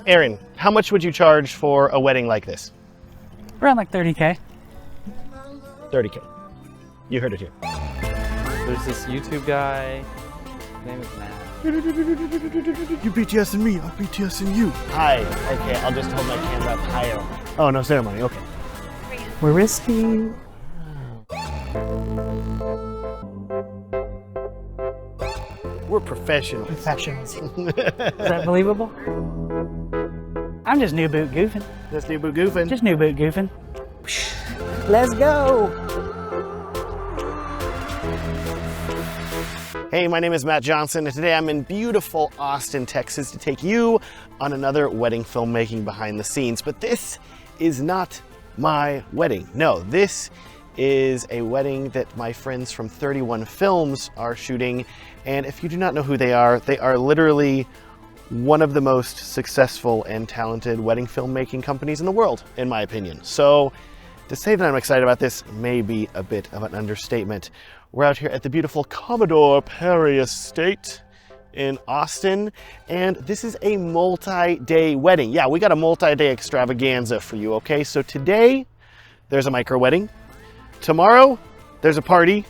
Aaron, how much would you charge for a wedding like this? Around like 30K. 30K. You heard it here. There's this YouTube guy. His name is Matt. You BTSing me, I'm BTSing you. Hi. Okay, I'll just hold my camera up higher. Oh, no ceremony. Okay. We're risky. We're professionals. Professionals. Is that believable? I'm just new boot goofing. Just new boot goofing. Just new boot goofing. Let's go. Hey, my name is Matt Johnson, and today I'm in beautiful Austin, Texas to take you on another wedding filmmaking behind the scenes. But this is not my wedding. No, this is a wedding that my friends from 31Films are shooting. And if you do not know who they are literally one of the most successful and talented wedding filmmaking companies in the world, in my opinion. So to say that I'm excited about this may be a bit of an understatement. We're out here at the beautiful Commodore Perry Estate in Austin, and this is a multi-day wedding. Yeah, we got a multi-day extravaganza for you, okay? So today, there's a micro wedding. Tomorrow, there's a party.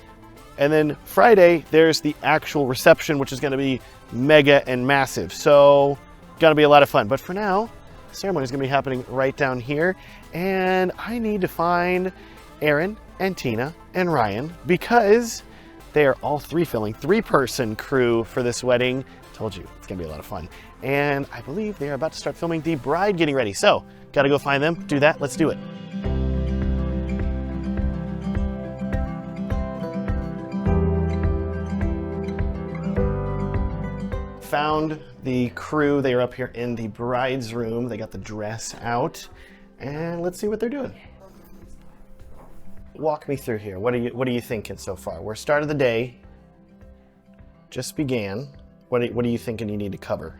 And then Friday, there's the actual reception, which is gonna be mega and massive. So, gonna be a lot of fun. But for now, the ceremony is gonna be happening right down here. And I need to find Aaron and Tina and Ryan because they are all filming, three-person crew for this wedding. Told you, it's gonna be a lot of fun. And I believe they are about to start filming the bride getting ready. So, gotta go find them, do that, let's do it. Found the crew. They are up here in the bride's room. They got the dress out, and let's see what they're doing. Walk me through here. What are you thinking so far? We're start of the day, just began. What are you thinking you need to cover?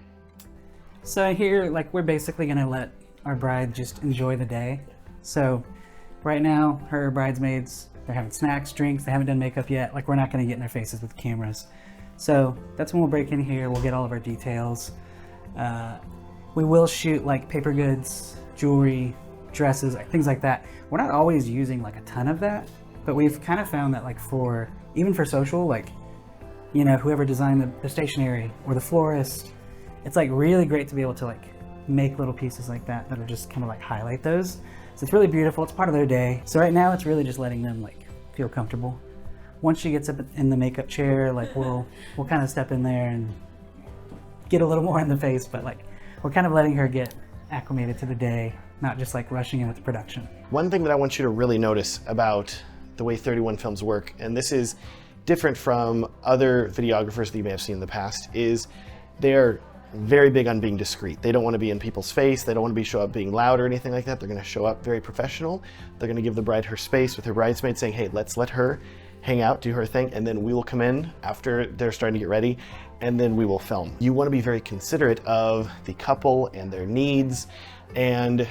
So here, like, we're basically gonna let our bride just enjoy the day. So right now, her bridesmaids, they're having snacks, drinks, they haven't done makeup yet. Like, we're not gonna get in their faces with cameras. So that's when we'll break in here, we'll get all of our details. We will shoot like paper goods, jewelry, dresses, things like that. We're not always using like a ton of that, but we've kind of found that like even for social, like, you know, whoever designed the stationery or the florist, it's like really great to be able to like make little pieces like that are just kind of like highlight those. So it's really beautiful, it's part of their day. So right now it's really just letting them like feel comfortable. Once she gets up in the makeup chair, like we'll kind of step in there and get a little more in the face, but like we're kind of letting her get acclimated to the day, not just like rushing in with the production. One thing that I want you to really notice about the way 31Films work, and this is different from other videographers that you may have seen in the past, is they're very big on being discreet. They don't want to be in people's face. They don't want to show up being loud or anything like that. They're going to show up very professional. They're going to give the bride her space with her bridesmaids, saying, hey, let's let her hang out, do her thing, and then we will come in after they're starting to get ready, and then we will film. You want to be very considerate of the couple and their needs, and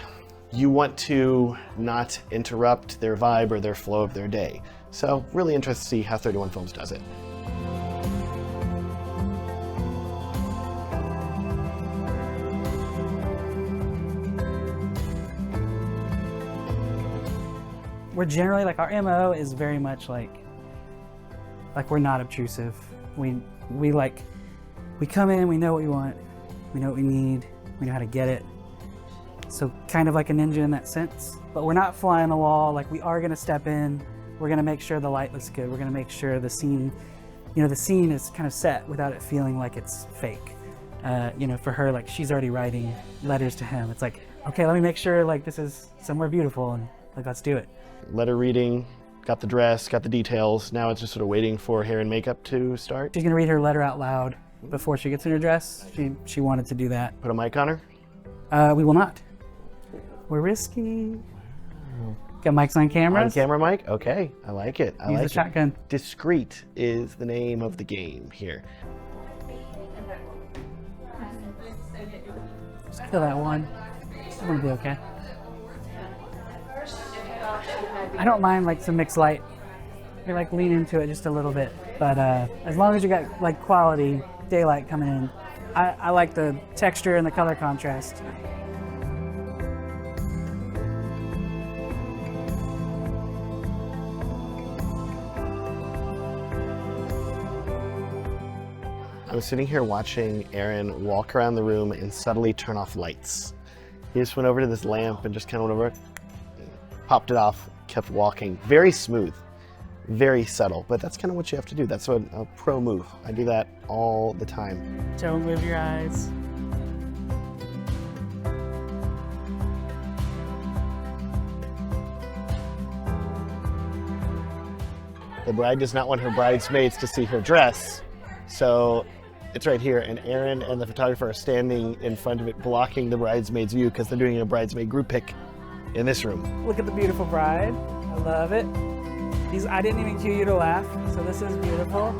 you want to not interrupt their vibe or their flow of their day. So really interested to see how 31Films does it. We're generally like, our MO is very much like we're not obtrusive. We come in, we know what we want, we know what we need, we know how to get it. So kind of like a ninja in that sense, but we're not fly on the wall. Like, we are gonna step in, we're gonna make sure the light looks good, we're gonna make sure the scene, you know, the scene is kind of set without it feeling like it's fake. You know, for her, like, she's already writing letters to him. It's like, okay, let me make sure like this is somewhere beautiful, and like, let's do it. Letter reading, got the dress, got the details. Now it's just sort of waiting for hair and makeup to start. She's gonna read her letter out loud before she gets in her dress. She wanted to do that. Put a mic on her? We will not. We're risky. Got mics on cameras. On camera mic? Okay, I like it. I Use like the shotgun. Discreet is the name of the game here. Just kill that one. It's gonna be okay. I don't mind like some mixed light. You like lean into it just a little bit, but as long as you got like quality daylight coming in, I like the texture and the color contrast. I was sitting here watching Aaron walk around the room and subtly turn off lights. He just went over to this lamp and just kind of went over, popped it off, kept walking. Very smooth, very subtle, but that's kind of what you have to do. That's a pro move. I do that all the time. Don't move your eyes. The bride does not want her bridesmaids to see her dress, so it's right here, and Aaron and the photographer are standing in front of it, blocking the bridesmaids' view because they're doing a bridesmaid group pic in this room. Look at the beautiful bride. I love it. I didn't even cue you to laugh, so this is beautiful.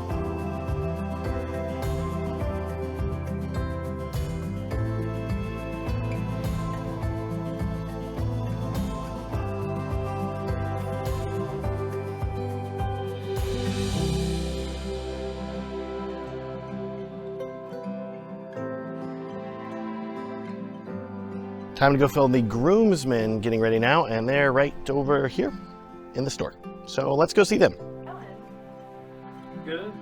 Time to go film the groomsmen getting ready now, and they're right over here in the store. So let's go see them. Good?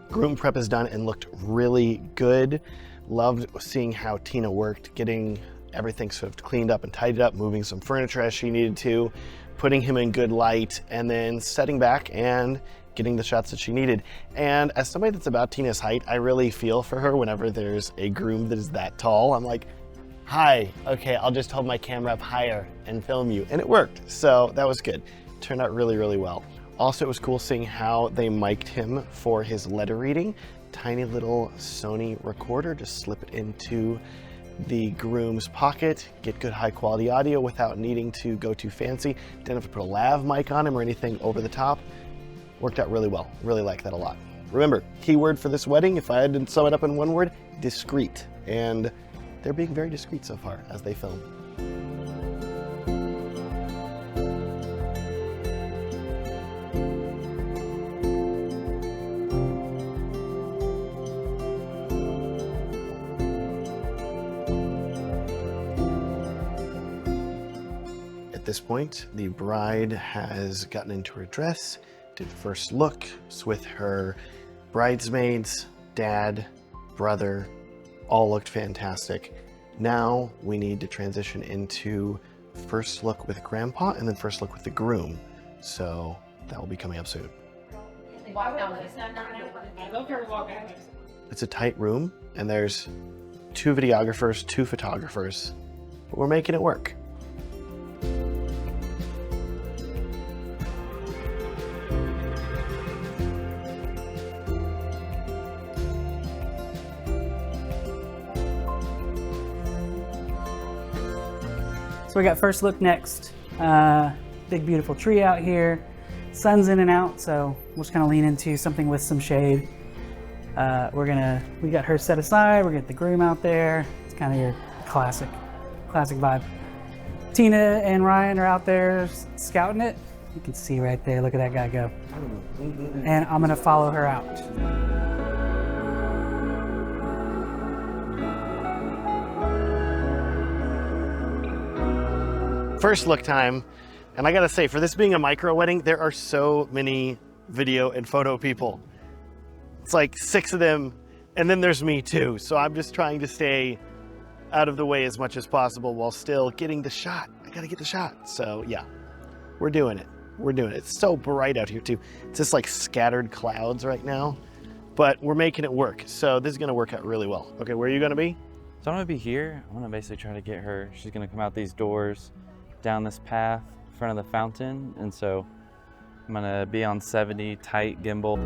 Groom Prep is done and looked really good. Loved seeing how Tina worked, getting everything sort of cleaned up and tidied up, moving some furniture as she needed to, putting him in good light, and then setting back and getting the shots that she needed. And as somebody that's about Tina's height, I really feel for her whenever there's a groom that is that tall. I'm like, hi, okay, I'll just hold my camera up higher and film you. And it worked, so that was good. Turned out really, really well. Also, it was cool seeing how they mic'd him for his letter reading. Tiny little Sony recorder, just slip it into the groom's pocket, get good high quality audio without needing to go too fancy. Didn't have to put a lav mic on him or anything over the top. Worked out really well. Really like that a lot. Remember, keyword for this wedding, if I had to sum it up in one word, discreet. And they're being very discreet so far as they film. At this point, the bride has gotten into her dress, did the first look with her bridesmaids, dad, brother, all looked fantastic. Now we need to transition into first look with grandpa and then first look with the groom. So that will be coming up soon. It's a tight room and there's 2 videographers, 2 photographers, but we're making it work. So we got first look next. Big beautiful tree out here. Sun's in and out, so we'll just kind of lean into something with some shade. We got her set aside. We're gonna get the groom out there. It's kind of your classic vibe. Tina and Ryan are out there scouting it. You can see right there, look at that guy go. And I'm gonna follow her out. First look time, and I gotta say, for this being a micro wedding, there are so many video and photo people. It's like 6 of them, and then there's me too. So I'm just trying to stay out of the way as much as possible while still getting the shot. I gotta get the shot. So yeah, we're doing it. We're doing it. It's so bright out here too. It's just like scattered clouds right now, but we're making it work. So this is gonna work out really well. Okay, where are you gonna be? So I'm gonna be here. I'm gonna basically try to get her. She's gonna come out these doors, down this path in front of the fountain, and so I'm gonna be on 70, tight gimbal.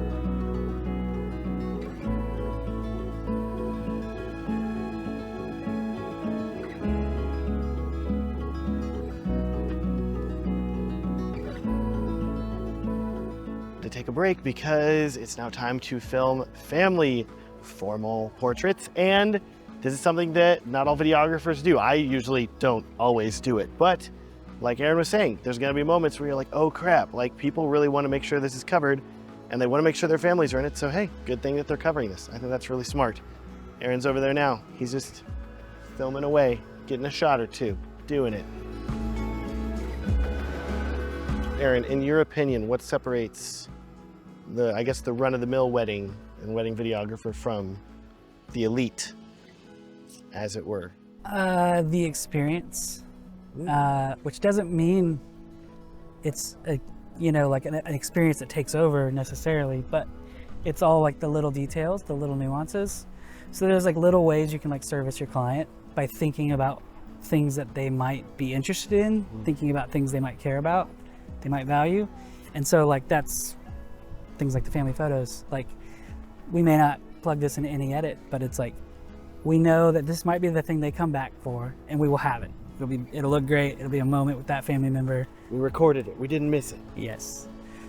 take a break because it's now time to film family formal portraits, and this is something that not all videographers do. I usually don't always do it, but like Aaron was saying, there's gonna be moments where you're like, oh crap, like people really wanna make sure this is covered and they wanna make sure their families are in it, so hey, good thing that they're covering this. I think that's really smart. Aaron's over there now. He's just filming away, getting a shot or two, doing it. Aaron, in your opinion, what separates the, I guess, the run-of-the-mill wedding and wedding videographer from the elite, as it were? The experience, which doesn't mean it's a, you know, like an experience that takes over necessarily, but it's all like the little details, the little nuances. So there's like little ways you can like service your client by thinking about things that they might be interested in, thinking about things they might care about, they might value. And so like that's things like the family photos. Like we may not plug this into any edit, but it's like, we know that this might be the thing they come back for, and we will have it. It'll look great. It'll be a moment with that family member. We recorded it. We didn't miss it. Yes.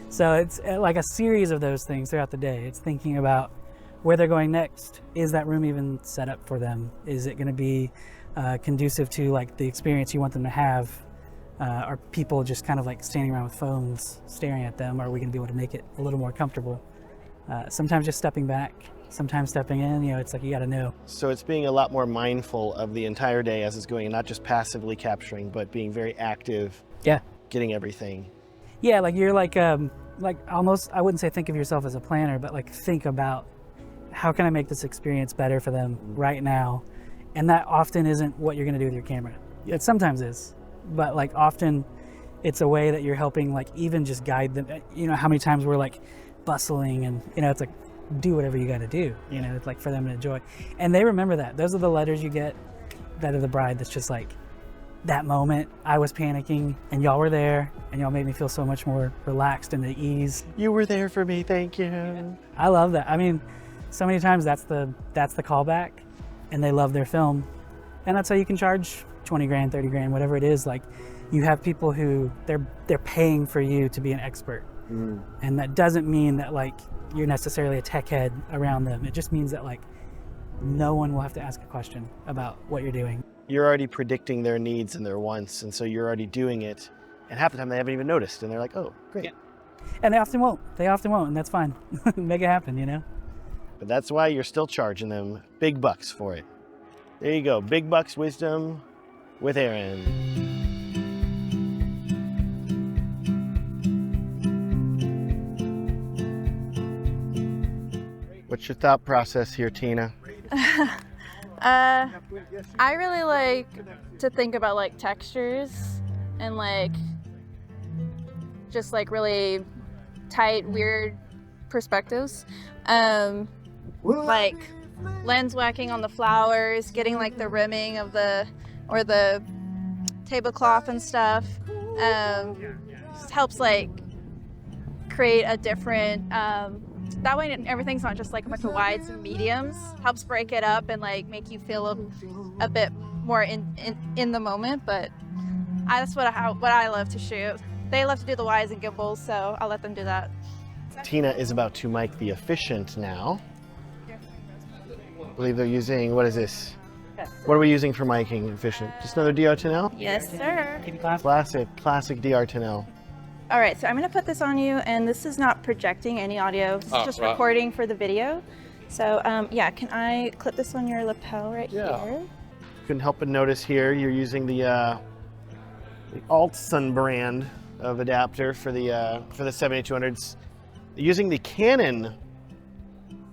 So it's like a series of those things throughout the day. It's thinking about where they're going next. Is that room even set up for them? Is it going to be conducive to like the experience you want them to have? Are people just kind of like standing around with phones staring at them? Or are we going to be able to make it a little more comfortable? Sometimes just stepping back, sometimes stepping in, you know, it's like you got to know. So it's being a lot more mindful of the entire day as it's going, and not just passively capturing, but being very active. Yeah. Getting everything. Yeah, like you're like almost, I wouldn't say think of yourself as a planner, but like think about how can I make this experience better for them right now? And that often isn't what you're going to do with your camera. It sometimes is, but like often it's a way that you're helping like even just guide them. You know, how many times we're like bustling and, you know, it's like, do whatever you got to do, you know, it's like for them to enjoy. And they remember that. Those are the letters you get that are the bride that's just like, that moment I was panicking and y'all were there and y'all made me feel so much more relaxed and at ease. You were there for me, thank you. I love that. I mean, so many times that's the callback, and they love their film. And that's how you can charge 20 grand, 30 grand, whatever it is. Like you have people who they're paying for you to be an expert. And that doesn't mean that like you're necessarily a tech head around them. It just means that like no one will have to ask a question about what you're doing. You're already predicting their needs and their wants, and so you're already doing it. And half the time they haven't even noticed, and they're like, oh, great. Yeah. And they often won't, and that's fine. Make it happen, you know? But that's why you're still charging them big bucks for it. There you go, big bucks wisdom with Aaron. What's your thought process here, Tina? I really like to think about like textures and like just like really tight, weird perspectives. Like lens whacking on the flowers, getting like the rimming of the tablecloth and stuff. Just helps like create a different that way everything's not just like a bunch of wides and mediums. Helps break it up and like make you feel a bit more in the moment. But that's what I love to shoot. They love to do the wides and gimbals, so I'll let them do that. Tina is about to mic the Efficient now. I believe they're using, what is this? What are we using for miking Efficient? Just another DR10L? Yes, sir. Classic DR10L. All right, so I'm going to put this on you, and this is not projecting any audio. It's just recording for the video. So, yeah, can I clip this on your lapel right here? Couldn't help but notice here you're using the Altson brand of adapter for the 7200s. Using the Canon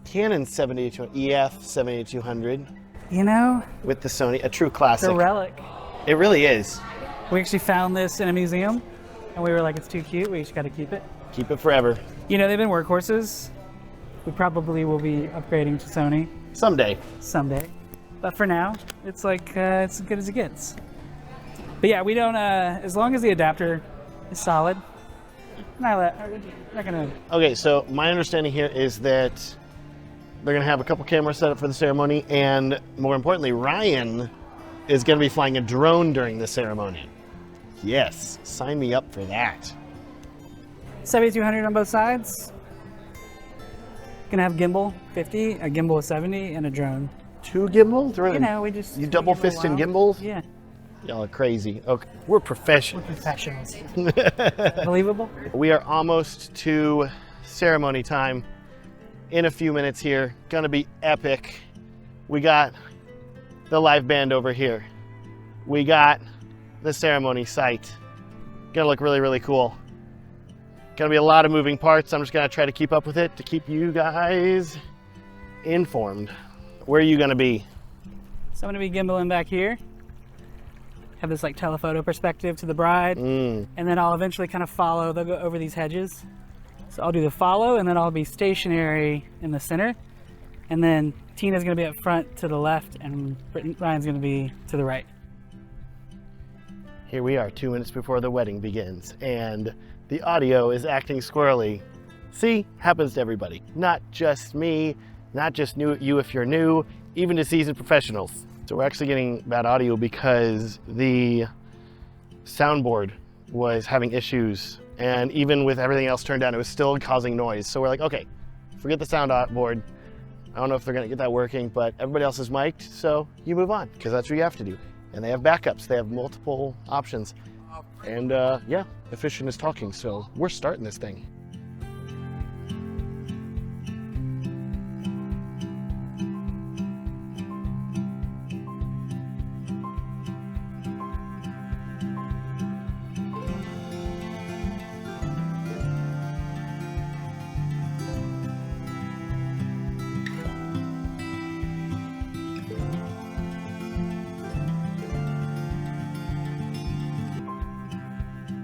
7200 EF 7200. You know, with the Sony, a true classic. It's a relic. It really is. We actually found this in a museum. And we were like, it's too cute, we just gotta keep it. Keep it forever. You know, they've been workhorses. We probably will be upgrading to Sony. Someday. But for now, it's like, it's as good as it gets. But yeah, we don't, as long as the adapter is solid, we're not gonna... Okay, so my understanding here is that they're gonna have a couple cameras set up for the ceremony, and more importantly, Ryan is gonna be flying a drone during the ceremony. Yes, sign me up for that. 7200 on both sides. Gonna have gimbal 50, a gimbal 70, and a drone. 2 gimbals? You know, we just You double fisting gimbals? Yeah, Y'all are crazy. Okay, we're professionals. professionals. Believable. We are almost to ceremony time in a few minutes here. Gonna be epic. We got the live band over here. We got the ceremony site. Gonna look really, really cool. Gonna be a lot of moving parts. I'm just gonna try to keep up with it to keep you guys informed. Where are you gonna be? So I'm gonna be gimbaling back here. Have this like telephoto perspective to the bride, and then I'll eventually kind of follow. They'll go over these hedges. So I'll do the follow, and then I'll be stationary in the center. And then Tina's gonna be up front to the left, and Ryan's gonna be to the right. Here we are 2 minutes before the wedding begins, and the audio is acting squirrely. See, happens to everybody. Not just me, not just you if you're new, even to seasoned professionals. So we're actually getting bad audio because the soundboard was having issues, and even with everything else turned down, it was still causing noise. So we're like, okay, forget the soundboard. I don't know if they're gonna get that working, but everybody else is mic'd, so you move on, because that's what you have to do. And they have backups, they have multiple options. And yeah, Efficient is talking, so we're starting this thing.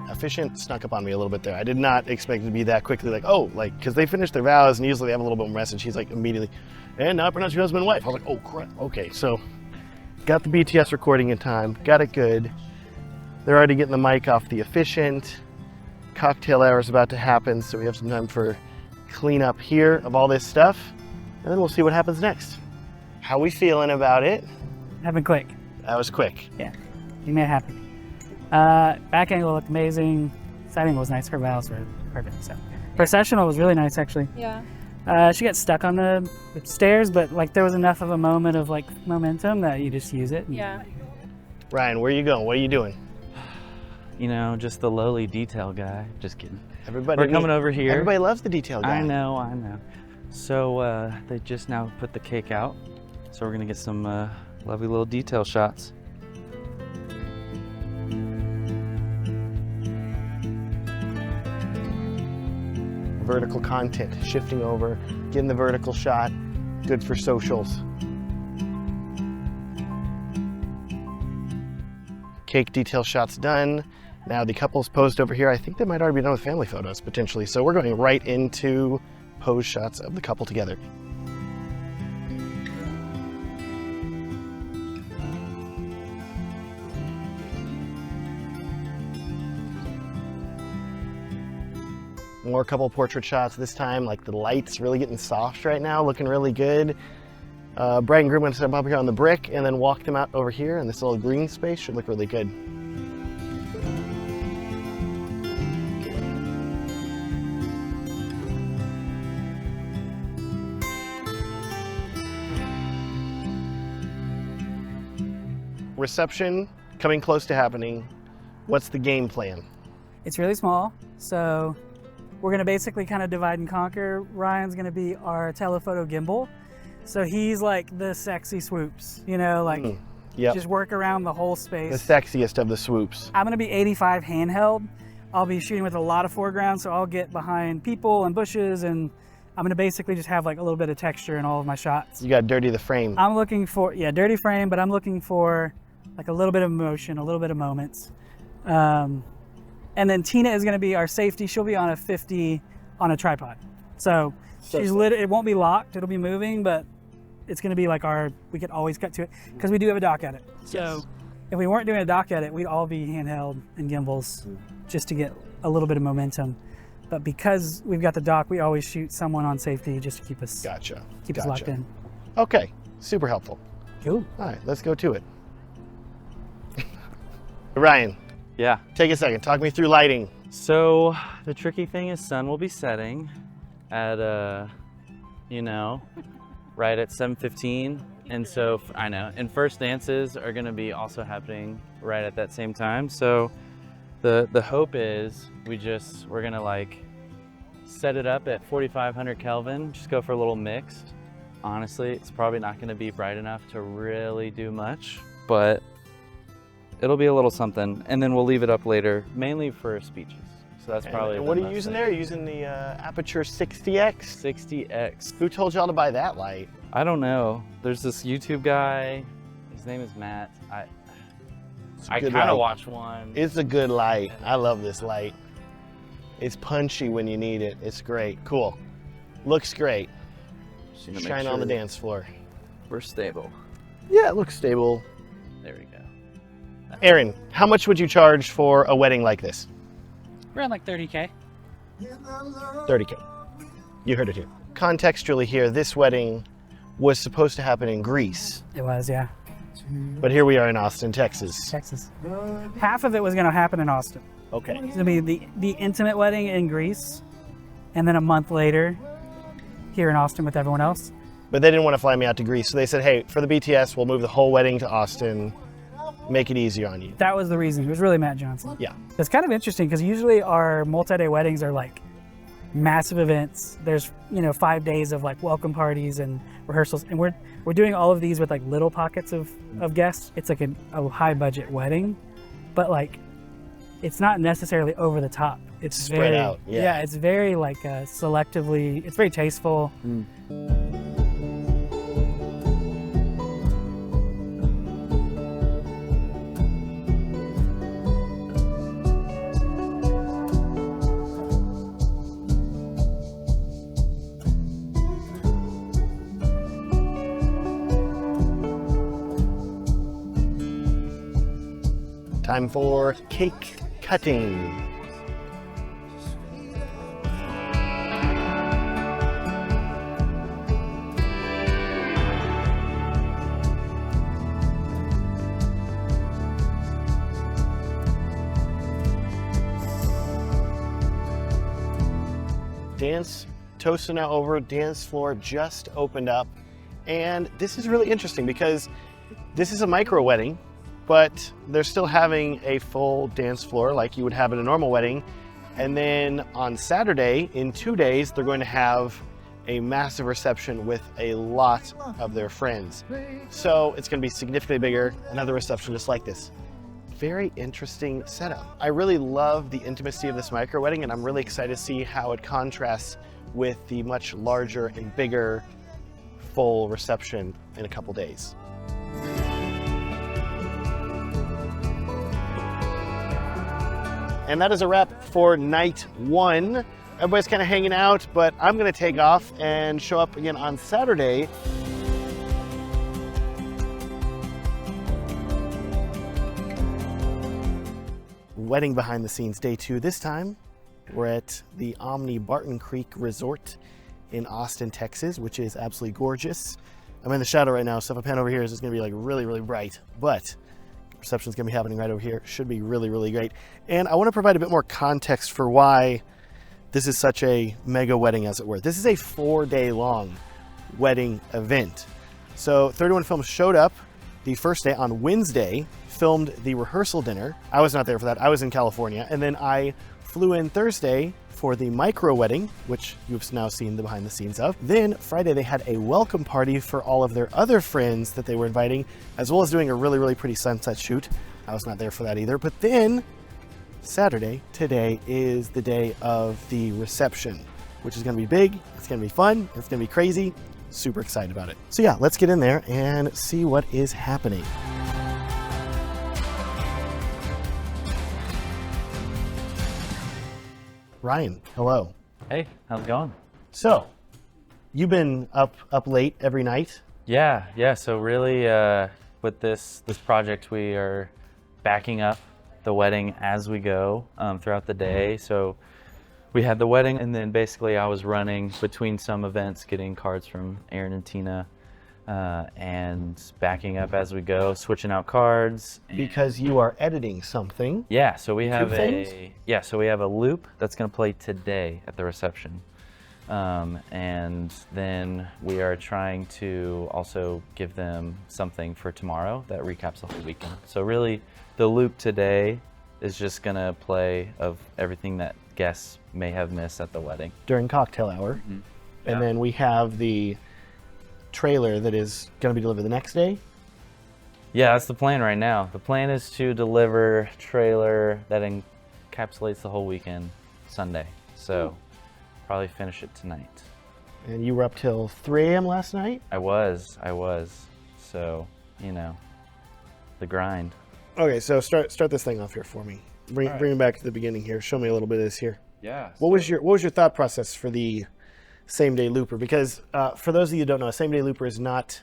Efficient snuck up on me a little bit there. I did not expect it to be that quickly, like, oh, like, because they finished their vows and usually they have a little bit more message. He's like immediately, and now pronounce your husband and wife. I was like, oh crap, okay. So got the BTS recording in time, got it good. They're already getting the mic off the Efficient. Cocktail hour is about to happen, so we have some time for cleanup here of all this stuff, and then we'll see what happens next. How we feeling about it? Happened quick. That was quick. Yeah, you made it happen. Back angle looked amazing. Side angle was nice. Her vows were perfect. So processional was really nice, actually. Yeah. She got stuck on the stairs, but like there was enough of a moment of like momentum that you just use it. Yeah. Ryan, where are you going? What are you doing? You know, just the lowly detail guy. Just kidding. Everybody We're coming over here. Everybody loves the detail guy. I know. So they just now put the cake out. So we're gonna get some lovely little detail shots. Vertical content, shifting over, getting the vertical shot, good for socials. Cake detail shots done. Now the couple's posed over here. I think they might already be done with family photos potentially. So we're going right into pose shots of the couple together. More couple portrait shots this time, like the light's really getting soft right now, looking really good. Bride and groom gonna step up here on the brick and then walk them out over here, and this little green space should look really good. Reception coming close to happening. What's the game plan? It's really small, so we're gonna basically kind of divide and conquer. Ryan's gonna be our telephoto gimbal. So he's like the sexy swoops, you know, like Yep. just work around the whole The space. sexiest of the swoops. I'm gonna be 85 handheld. I'll be shooting with a lot of foreground, so I'll get behind people and bushes, and I'm gonna basically just have like a little bit of texture in all of my shots. You got dirty the frame. I'm looking for, yeah, dirty frame, but I'm looking for like a little bit of motion, a little bit of moments. And then Tina is gonna be our safety. She'll be on a 50 on a tripod. So she's it won't be locked, it'll be moving, but it's gonna be like we could always cut to it because we do have a dock edit. So if we weren't doing a dock edit, we'd all be handheld and gimbals just to get a little bit of momentum. But because we've got the dock, we always shoot someone on safety just to keep us Gotcha. keep us locked in. Okay, super helpful. Cool. All right, let's go to it. Ryan, Yeah. take a second. Talk me through lighting. So the tricky thing is sun will be setting at you know, right at 7:15. And so I know, and first dances are going to be also happening right at that same time. So the hope is we're going to like set it up at 4,500 Kelvin, just go for a little mixed. Honestly, it's probably not going to be bright enough to really do much, but it'll be a little something. And then we'll leave it up later, mainly for speeches. So that's probably. And what are you using there? Are you using the Aperture 60X? 60X. Who told y'all to buy that light? I don't know. There's this YouTube guy. His name is Matt. I kind of watched one. It's a good light. I love this light. It's punchy when you need it. It's great. Cool. Looks great. Shine on the dance floor. We're stable. Yeah, it looks stable. There we go. Aaron, how much would you charge for a wedding like this? Around like 30K. 30K. You heard it here. Contextually here, this wedding was supposed to happen in Greece, It was, yeah. but here we are in Austin, Texas. Texas. Half of it was going to happen in Austin. Okay. It's going to be the intimate wedding in Greece, and then a month later, here in Austin with everyone else. But they didn't want to fly me out to Greece, so they said, hey, for the BTS, we'll move the whole wedding to Austin, make it easier on you. That was the reason. It was really Matt Johnson. Yeah. It's kind of interesting because usually our multi-day weddings are like massive events. There's 5 days of like welcome parties and rehearsals, and we're doing all of these with like little pockets of guests. It's like a high budget wedding, but like it's not necessarily over the top. It's spread very, out. Yeah, it's very like selectively. It's very tasteful. Time for cake cutting. Toasts are now over, dance floor just opened up, and this is really interesting because this is a micro wedding, but they're still having a full dance floor like you would have at a normal wedding. And then on Saturday, in 2 days, they're going to have a massive reception with a lot of their friends. So it's going to be significantly bigger, another reception just like this. Very interesting setup. I really love the intimacy of this micro wedding, and I'm really excited to see how it contrasts with the much larger and bigger full reception in a couple days. And that is a wrap for night one. Everybody's kind of hanging out, but I'm gonna take off and show up again on Saturday. Wedding behind the scenes, day 2. This time, we're at the Omni Barton Creek Resort in Austin, Texas, which is absolutely gorgeous. I'm in the shadow right now, so if I pan over here, it's just gonna be like really, really bright, but reception's gonna be happening right over here. Should be really, really great. And I wanna provide a bit more context for why this is such a mega wedding, as it were. This is a 4-day long wedding event. So 31Films showed up the first day on Wednesday, filmed the rehearsal dinner. I was not there for that, I was in California. And then I flew in Thursday for the micro wedding, which you've now seen the behind the scenes of. Then Friday they had a welcome party for all of their other friends that they were inviting, as well as doing a really, really pretty sunset shoot. I was not there for that either. But then Saturday, today, is the day of the reception, which is gonna be big, it's gonna be fun, it's gonna be crazy. Super excited about it. So yeah, let's get in there and see what is happening. Ryan, hello. Hey, how's it going? So, you've been up late every night? Yeah. So really, with this project, we are backing up the wedding as we go throughout the day. So we had the wedding, and then basically I was running between some events, getting cards from Aaron and Tina, and backing up as we go, switching out cards. Because you are editing something. Yeah, so we have things? a loop that's going to play today at the reception. And then we are trying to also give them something for tomorrow that recaps the whole weekend. So really, the loop today is just gonna play of everything that guests may have missed at the wedding. During cocktail hour. Mm-hmm. And then we have the trailer that is going to be delivered the next day. Yeah, that's the plan right now. The plan is to deliver trailer that encapsulates the whole weekend Sunday. So probably finish it tonight. And you were up till 3 a.m. last night? I was. So, you know, the grind. Okay, so start this thing off here for me. Bring me back to the beginning here. Show me a little bit of this here. Yeah. What was your thought process for the same day looper? Because for those of you who don't know, a same day looper is not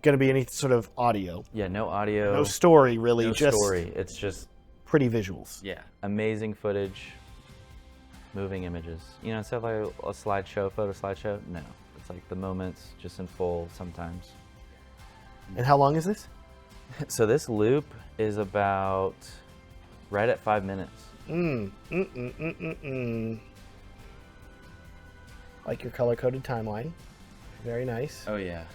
going to be any sort of audio. Yeah, no audio. No story, really. No just story. It's just pretty visuals. Yeah. Amazing footage, moving images. You know, instead of like a slideshow, photo slideshow, no. It's like the moments just in full sometimes. And how long is this? So this loop is about right at 5 minutes. Like your color-coded timeline. Very nice. Oh yeah.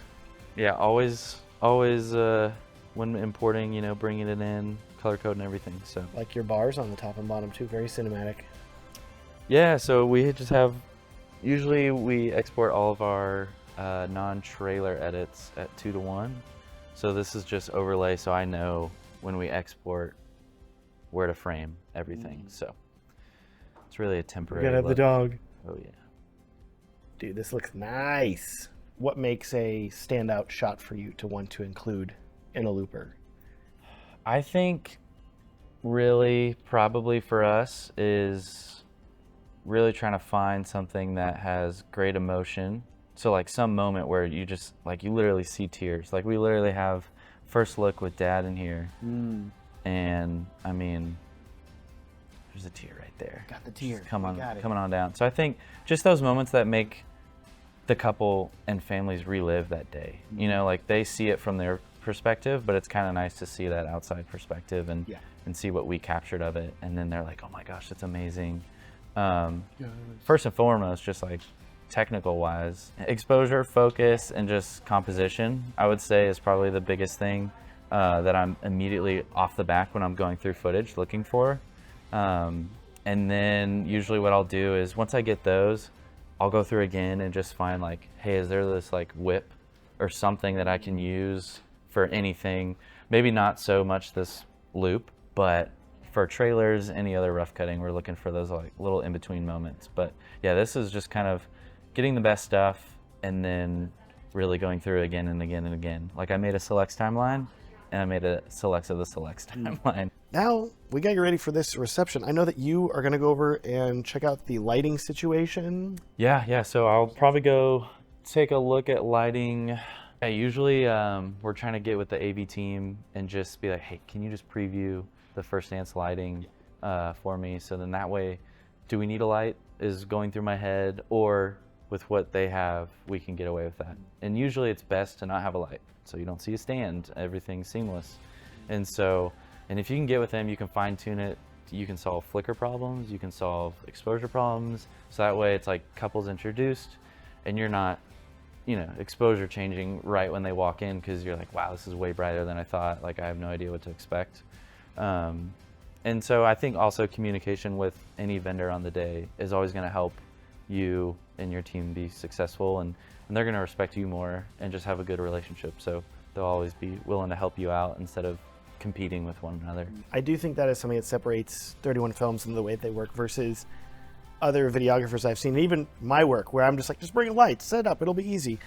Yeah, always when importing, you know, bringing it in, color code and everything. So like your bars on the top and bottom too, very cinematic. yeah, so we just have, usually we export all of our non-trailer edits at 2:1. So this is just overlay, so I know when we export where to frame everything. So it's really a temporary We're gonna have look. the dog. Oh yeah. Dude, this looks nice. What makes a standout shot for you to want to include in a looper? I think really probably for us is really trying to find something that has great emotion. So like some moment where you just like you literally see tears. Like we literally have first look with Dad in here. And I mean, there's a tear right there. Got the tear. Just coming Got it. on down. So I think just those moments that make the couple and families relive that day. You know, like they see it from their perspective, but it's kind of nice to see that outside perspective and see what we captured of it. And then they're like, oh my gosh, that's amazing. First and foremost, just like technical wise, exposure, focus, and just composition, I would say is probably the biggest thing that I'm immediately off the back when I'm going through footage looking for. And then usually what I'll do is once I get those, I'll go through again and just find like, hey, is there this like whip or something that I can use for anything? Maybe not so much this loop, but for trailers, any other rough cutting, we're looking for those like little in-between moments. But yeah, this is just kind of getting the best stuff and then really going through again and again and again. Like I made a selects timeline and I made a selects of the selects timeline. Now we got you ready for this reception. I know that you are going to go over and check out the lighting situation. Yeah. So I'll probably go take a look at lighting. Yeah, usually we're trying to get with the AV team and just be like, hey, can you just preview the first dance lighting for me? So then that way, do we need a light is going through my head, or with what they have, we can get away with that. And usually it's best to not have a light, so you don't see a stand, everything's seamless. And so, and if you can get with them, you can fine tune it. You can solve flicker problems, you can solve exposure problems. So that way it's like couples introduced and you're not, you know, exposure changing right when they walk in because you're like, wow, this is way brighter than I thought. Like I have no idea what to expect. And so I think also communication with any vendor on the day is always gonna help you and your team be successful, and they're gonna respect you more and just have a good relationship. So they'll always be willing to help you out instead of competing with one another. I do think that is something that separates 31 Films and the way they work versus other videographers I've seen, even my work, where I'm just like, just bring a light, set it up, it'll be easy.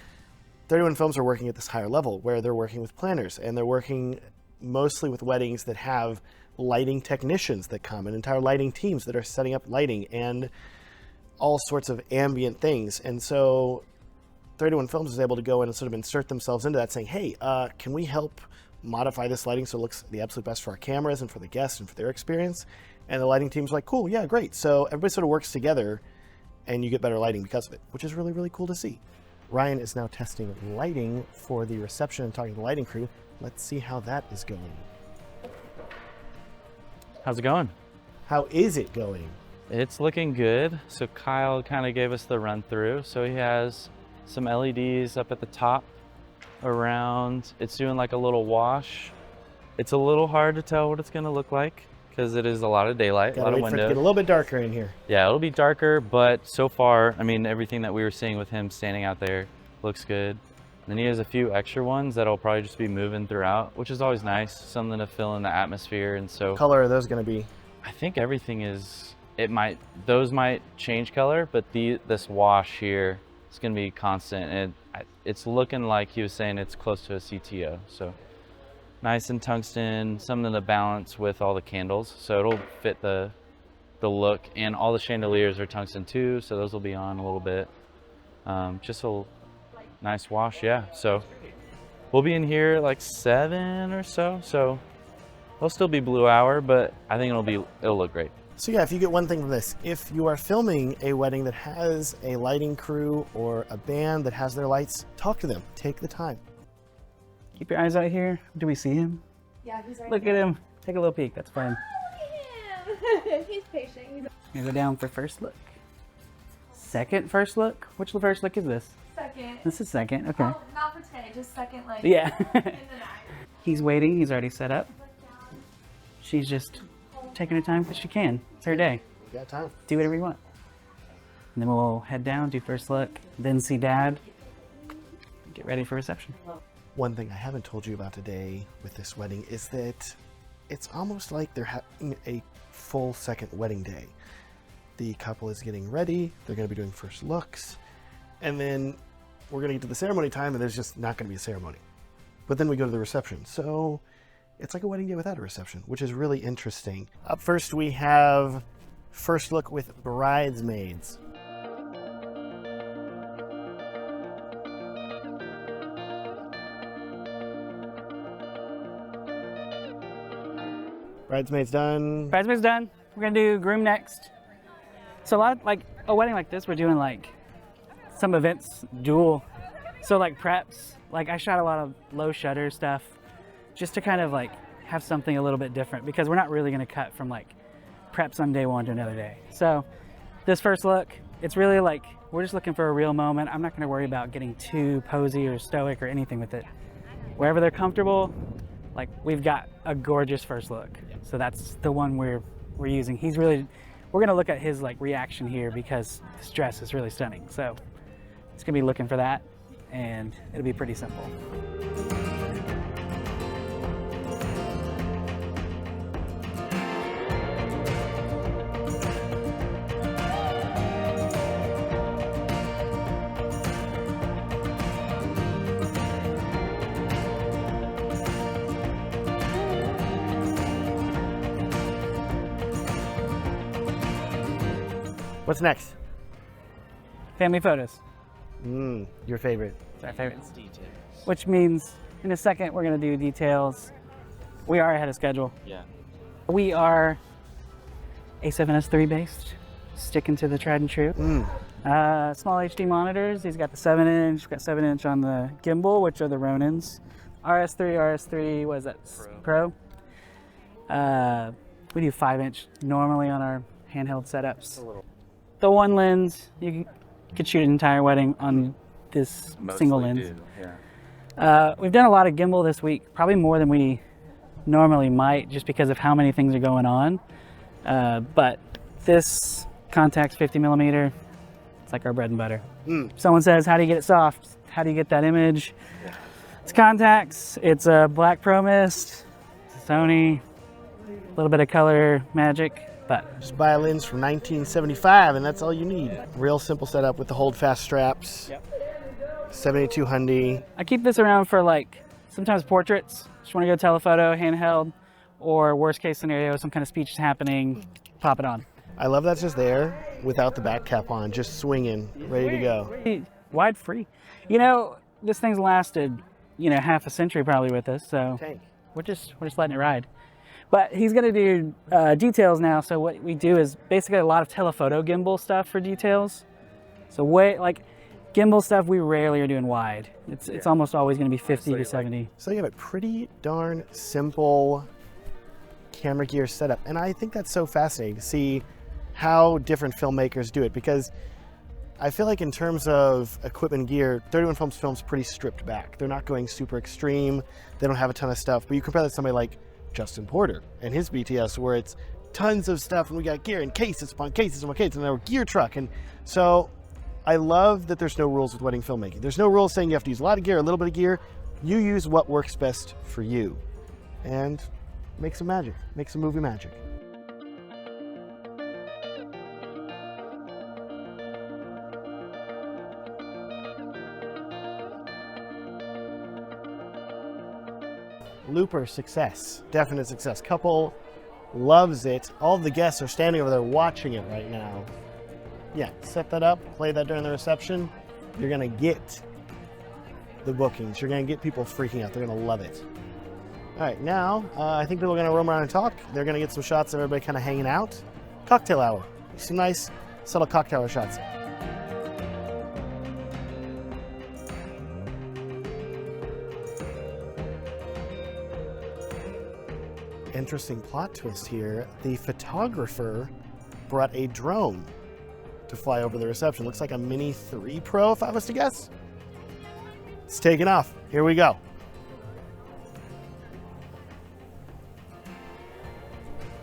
31 Films are working at this higher level where they're working with planners and they're working mostly with weddings that have lighting technicians that come and entire lighting teams that are setting up lighting and all sorts of ambient things. And so 31 Films is able to go in and sort of insert themselves into that, saying, hey, can we help modify this lighting so it looks the absolute best for our cameras and for the guests and for their experience? And the lighting team's like, cool, yeah, great. So everybody sort of works together and you get better lighting because of it, which is really, really cool to see. Ryan is now testing lighting for the reception and talking to the lighting crew. Let's see how that is going. How's it going? How is it going? It's looking good. So Kyle kind of gave us the run through. So he has some LEDs up at the top around. It's doing like a little wash. It's a little hard to tell what it's going to look like because it is a lot of daylight, a lot of wait for it to windows. get a little bit darker in here. Yeah, it'll be darker, but so far, I mean, everything that we were seeing with him standing out there looks good. And then he has a few extra ones that'll probably just be moving throughout, which is always nice, something to fill in the atmosphere. And so What color are those going to be? I think everything is, those might change color, but this wash here is going to be constant. And it's looking like he was saying it's close to a CTO. So nice and tungsten, something to balance with all the candles. So it'll fit the look, and all the chandeliers are tungsten too. So those will be on a little bit. Just a nice wash, yeah. So we'll be in here like 7 or so. So it'll still be blue hour, but I think it'll look great. So yeah, if you get one thing from this, if you are filming a wedding that has a lighting crew or a band that has their lights, talk to them, take the time. Keep your eyes out here. Do we see him? Yeah, he's right Look at him. Take a little peek. That's fine. Look at him. He's patient. He's Gonna go down for first look. Second first look? Which first look is this? second. This is second. Okay. Oh, not for today, just second, like Yeah. in the night. He's waiting. He's already set up. She's just taking her time because she can. It's her day. You got time. Do whatever you want. And then we'll head down, do first look, then see Dad. Get ready for reception. One thing I haven't told you about today with this wedding is that it's almost like they're having a full second wedding day. The couple is getting ready, they're going to be doing first looks, and then we're going to get to the ceremony time and there's just not going to be a ceremony. But then we go to the reception. So it's like a wedding day without a reception, which is really interesting. Up first we have first look with bridesmaids. Bridesmaids done. Bridesmaids done. We're gonna do groom next. So like a wedding like this, we're doing like some events dual. So like preps, like I shot a lot of low shutter stuff just to kind of like have something a little bit different because we're not really gonna cut from like preps on day one to another day. So this first look, it's really like, we're just looking for a real moment. I'm not gonna worry about getting too posy or stoic or anything with it. Wherever they're comfortable, like we've got a gorgeous first look. So that's the one we're using. We're gonna look at his like reaction here because this dress is really stunning. So it's gonna be looking for that and it'll be pretty simple. What's next? Family photos. Your favorite. It's our favorites. Which means in a second we're gonna do details. We are ahead of schedule. Yeah. We are A7S III based, sticking to the tried and true. Small HD monitors. He's got the 7-inch, got 7-inch on the gimbal, which are the Ronins. RS3, what is that? Pro. We do 5-inch normally on our handheld setups. The one lens, you could shoot an entire wedding on this single lens. We've done a lot of gimbal this week, probably more than we normally might just because of how many things are going on. But this Contax 50mm, it's like our bread and butter. Someone says, how do you get it soft? How do you get that image? It's Contax, it's a black Pro Mist, Sony, a little bit of color magic. But just buy a lens from 1975 and that's all you need. Real simple setup with the hold fast straps. 72 Hyundai. I keep this around for like sometimes portraits. Just want to go telephoto, handheld, or worst case scenario, some kind of speech is happening, pop it on. I love that's just there without the back cap on, just swinging, ready to go. Wide free. You know, this thing's lasted, half a century probably with us, so we're just letting it ride. But he's gonna do details now, so what we do is basically a lot of telephoto gimbal stuff for details. So gimbal stuff we rarely are doing wide. It's almost always gonna be 50 to 70. So you have a pretty darn simple camera gear setup, and I think that's so fascinating to see how different filmmakers do it, because I feel like in terms of equipment gear, 31Films films pretty stripped back. They're not going super extreme. They don't have a ton of stuff. But you compare that to somebody like Justin Porter and his BTS, where it's tons of stuff, and we got gear and cases upon cases upon cases, and our gear truck. And so I love that there's no rules with wedding filmmaking. There's no rules saying you have to use a lot of gear, a little bit of gear. You use what works best for you, and make some magic, make some movie magic. Looper success, definite success. Couple loves it. All of the guests are standing over there watching it right now. Yeah, set that up, play that during the reception. You're gonna get the bookings. You're gonna get people freaking out. They're gonna love it. All right, now I think people are gonna roam around and talk. They're gonna get some shots of everybody kind of hanging out. Cocktail hour. Some nice, subtle cocktail hour shots. Interesting plot twist here. The photographer brought a drone to fly over the reception. Looks like a Mini 3 Pro, if I was to guess. It's taking off. Here we go.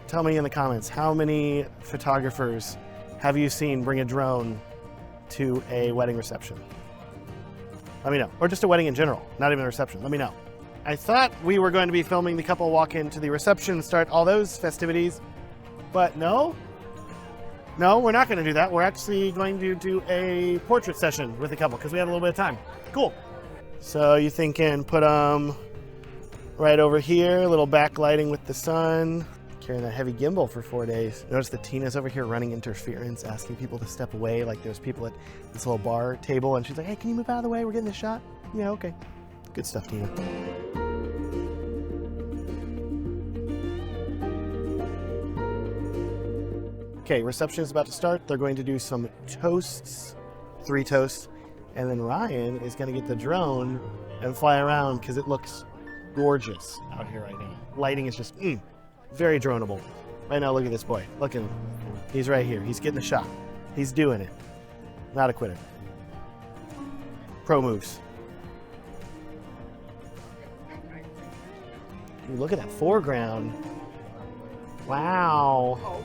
Tell me in the comments, how many photographers have you seen bring a drone to a wedding reception? Let me know. Or just a wedding in general, not even a reception. Let me know. I thought we were going to be filming the couple walk into the reception and start all those festivities, but no. No, we're not going to do that. We're actually going to do a portrait session with the couple because we have a little bit of time. Cool. So you thinking put them right over here, a little backlighting with the sun, carrying that heavy gimbal for 4 days. Notice that Tina's over here running interference, asking people to step away. Like there's people at this little bar table and she's like, hey, can you move out of the way? We're getting this shot. Yeah, okay. Good stuff, Tina. Okay, reception is about to start. They're going to do some toasts, 3 toasts, and then Ryan is going to get the drone and fly around because it looks gorgeous out here right now. Lighting is just very droneable. Right now, look at this boy. Look at him. He's right here. He's getting the shot. He's doing it. Not a quitter. Pro moves. Ooh, look at that foreground. Wow.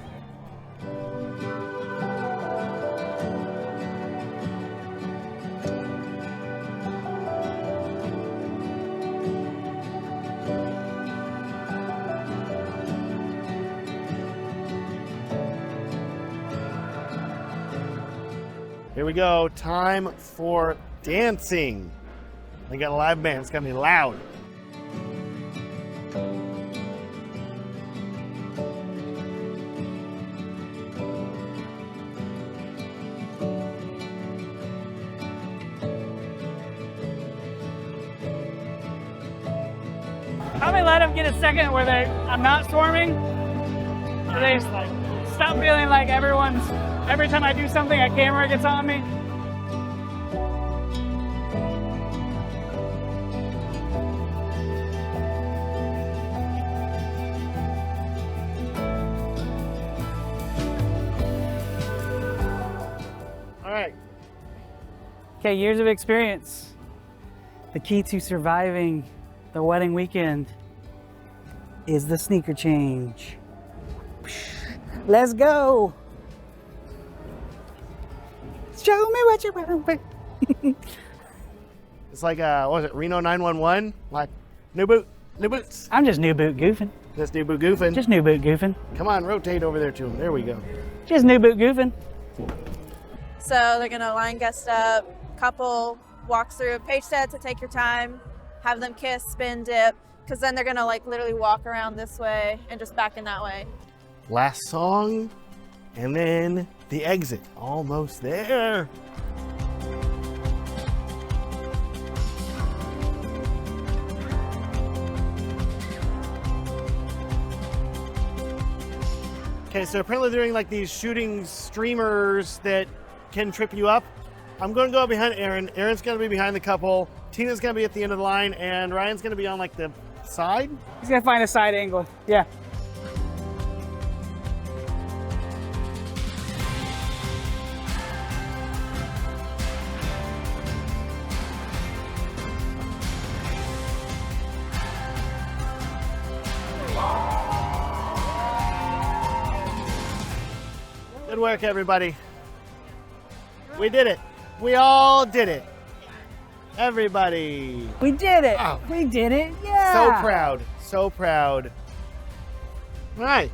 Here we go. Time for dancing. They got a live band. It's gonna be loud. Probably let them get a second where I'm not swarming. So they stop feeling like every time I do something, a camera gets on me. All right. Okay, years of experience. The key to surviving the wedding weekend is the sneaker change. Let's go. Show me what you want. It's like, what was it, Reno 911? Like, new boots. I'm just new boot goofing. Just new boot goofing. Just new boot goofing. Come on, rotate over there to him. There we go. Just new boot goofing. So they're gonna line guest up, couple walks through a page set to take your time, have them kiss, spin, dip, because then they're gonna like literally walk around this way and just back in that way. Last song, and then the exit. Almost there. Okay, so apparently they're doing like these shooting streamers that can trip you up. I'm going to go behind Aaron. Aaron's going to be behind the couple. Tina's going to be at the end of the line, and Ryan's going to be on like the side. He's gonna find a side angle. Yeah. Good work, everybody. We did it. We all did it. Everybody. We did it. Wow. We did it. Yeah. So proud. So proud. All right.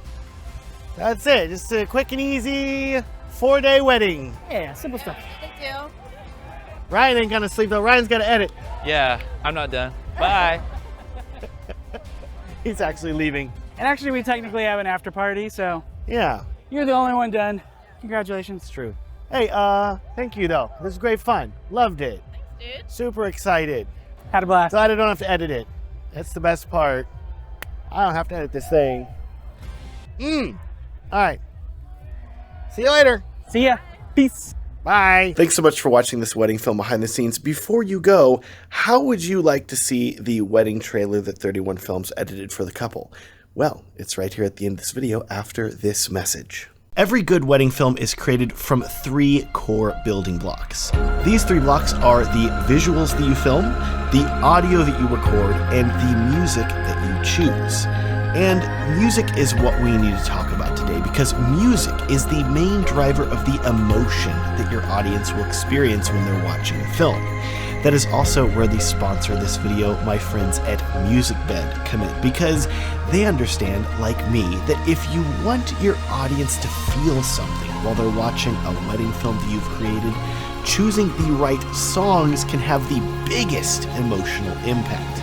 That's it. Just a quick and easy 4-day wedding. Yeah, simple stuff. Thank you. Ryan ain't gonna sleep though. Ryan's gotta edit. Yeah, I'm not done. Bye. He's actually leaving. And actually, we technically have an after party, so Yeah, you're the only one done. Congratulations. it's true. Hey, thank you though. This is great fun. Loved it. Thanks, dude. Super excited. Had a blast. Glad I don't have to edit it. That's the best part. I don't have to edit this thing. All right. See you later. See ya. Peace. Bye. Thanks so much for watching this wedding film behind the scenes. Before you go, how would you like to see the wedding trailer that 31 Films edited for the couple? Well, it's right here at the end of this video after this message. Every good wedding film is created from 3 core building blocks. These 3 blocks are the visuals that you film, the audio that you record, and the music that you choose. And music is what we need to talk about today because music is the main driver of the emotion that your audience will experience when they're watching a film. That is also where the sponsor of this video, my friends at MusicBed, come in because they understand, like me, that if you want your audience to feel something while they're watching a wedding film that you've created, choosing the right songs can have the biggest emotional impact.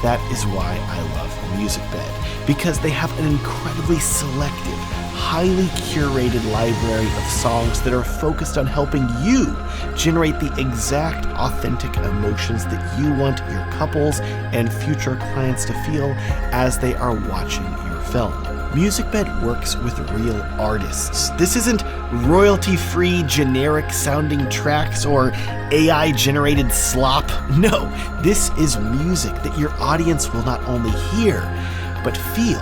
That is why I love MusicBed, because they have an incredibly selective, highly curated library of songs that are focused on helping you generate the exact authentic emotions that you want your couples and future clients to feel as they are watching your film. MusicBed works with real artists. This isn't royalty-free, generic-sounding tracks or AI-generated slop. No, this is music that your audience will not only hear, but feel,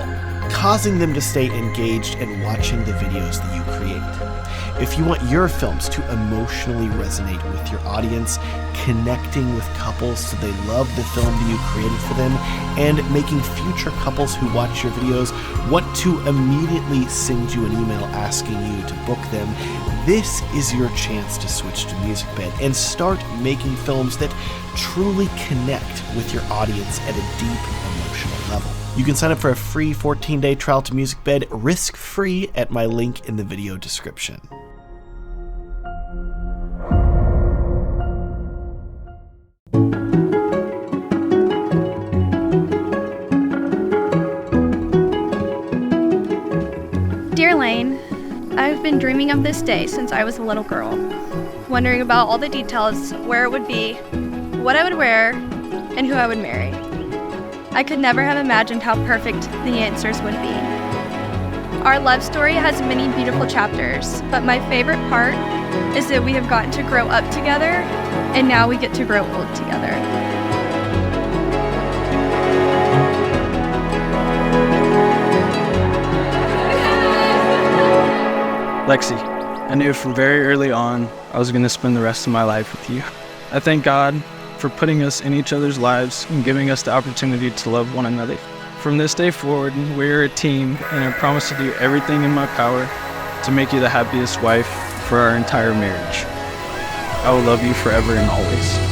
causing them to stay engaged and watching the videos that you create. If you want your films to emotionally resonate with your audience, connecting with couples so they love the film that you created for them, and making future couples who watch your videos want to immediately send you an email asking you to book them, this is your chance to switch to MusicBed and start making films that truly connect with your audience at a deep emotional level. You can sign up for a free 14-day trial to MusicBed risk-free at my link in the video description. Dear Lane, I've been dreaming of this day since I was a little girl, wondering about all the details, where it would be, what I would wear, and who I would marry. I could never have imagined how perfect the answers would be. Our love story has many beautiful chapters, but my favorite part is that we have gotten to grow up together, and now we get to grow old together. Lexi, I knew from very early on I was going to spend the rest of my life with you. I thank God for putting us in each other's lives and giving us the opportunity to love one another. From this day forward, we're a team, and I promise to do everything in my power to make you the happiest wife for our entire marriage. I will love you forever and always.